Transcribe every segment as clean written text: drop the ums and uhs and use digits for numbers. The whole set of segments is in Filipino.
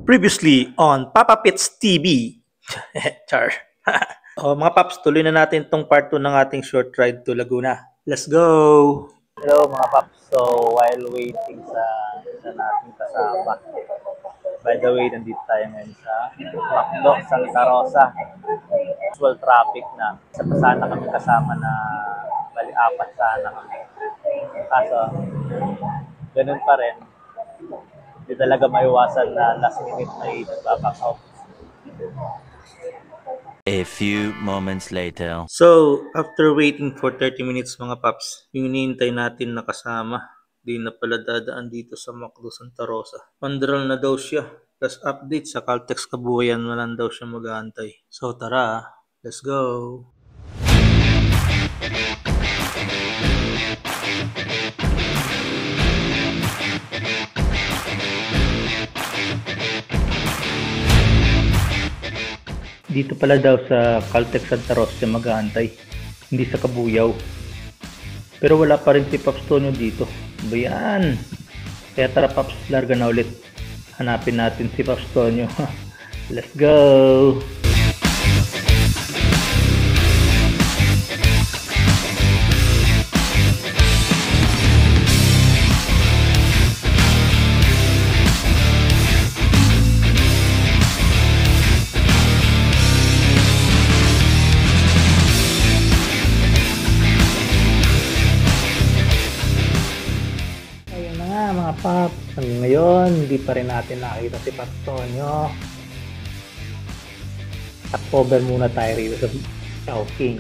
Previously on Papa Pits TV. Char. Mga paps, tuloy na natin tong part 2 ng ating short ride to Laguna. Let's go! Hello mga paps. So while waiting sa nating kasama, by the way, nandito tayo ngayon sa Macdo, Santa Rosa. Usual traffic na. Isa pa sana kami kasama na bali-apat sana kami. Kaso, ganun pa rin. Hindi talaga maiwasan na last minute may back out. A few moments later. So, after waiting for 30 minutes mga paps, yung hinihintay natin na kasama, di na pala dadaan dito sa Macdo, Santa Rosa. Pandral na daw siya. Plus update sa Caltex Kabuhayan na lang daw siya mag-aantay. So tara, let's go! Dito pala daw sa Caltex Santa Rosa mag-aantay, hindi sa Kabuyaw. Pero wala pa rin si Pops Tonyo dito. Bayan! Kaya tara Pops, larga na ulit. Hanapin natin si Pops Tonyo. Let's go! Mga paps, ngayon hindi pa rin natin nakita si Pops Tonyo. At cover muna tayo rito sa Chowking.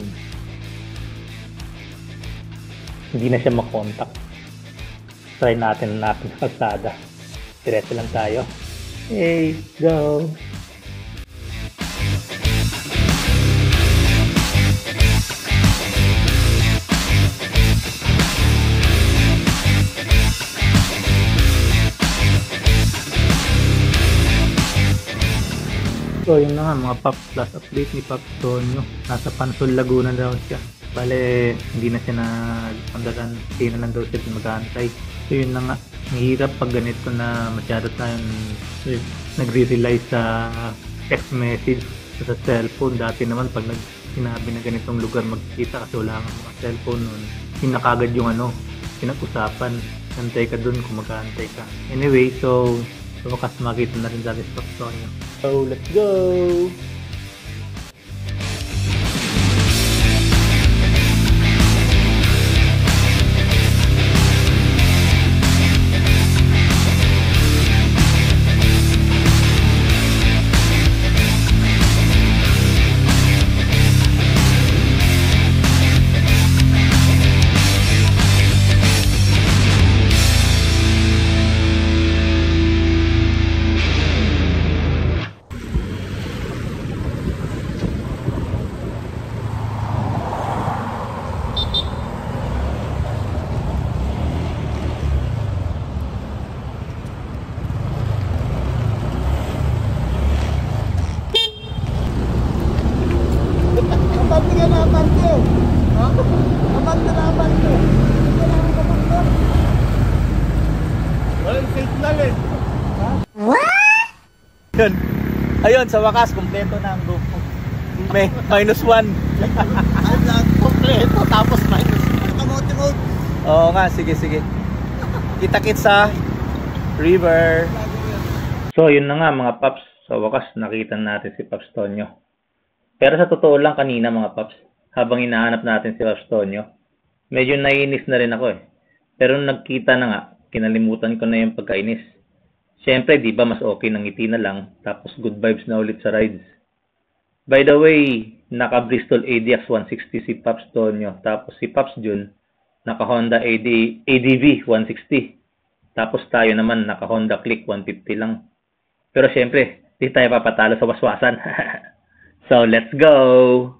Hindi na siya makontak. Try natin sa kalsada. Diretso lang tayo. Hey, go! So yun na nga mga paps, last update ni Pops Tonyo. Nasa Pansol, Laguna daw siya. Bale, hindi na siya napandagan. Hindi na lang daw siya mag-aantay. So yun na nga, mahirap pag ganito na masyado tayong nagre-rely sa text message sa cellphone. Dati naman pag sinabi na ganitong lugar magkikita kasi wala nga mga cellphone nun. Yun na kagad yung pinag-usapan. Antay ka dun kung mag-aantay ka. Anyway, so wakas makita na rin dati sa Pops Tonyo. So, let's go! Ayun, sa wakas, kompleto na ang grupo. May -1. Kompleto, tapos minus. Oo nga, sige. Kita-kits sa river. So, yun na nga mga paps. Sa wakas, nakita natin si Pops Tonyo. Pero sa totoo lang kanina mga paps, habang hinahanap natin si Pops Tonyo, medyo naiinis na rin ako eh. Pero nung nagkita na nga, kinalimutan ko na yung pagkainis. Siyempre, di ba mas okay nang ngiti na lang, tapos good vibes na ulit sa rides. By the way, naka Bristol ADX 160 si Pops Tonyo, tapos si Pops Jun, naka Honda ADV 160. Tapos tayo naman naka Honda Click 150 lang. Pero siyempre, di tayo papatalo sa waswasan. So, let's go!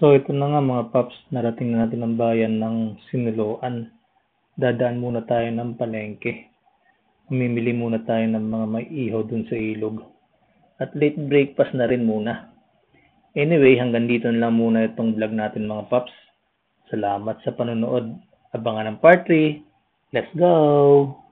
So ito na nga mga paps, narating na natin ang bayan ng Sinuloan. Dadaan muna tayo ng palengke. Mamimili muna tayo ng mga may ihaw dun sa ilog. At late breakfast na rin muna. Anyway, hanggang dito na lang muna itong vlog natin mga paps. Salamat sa panonood. Abangan ng part 3. Let's go!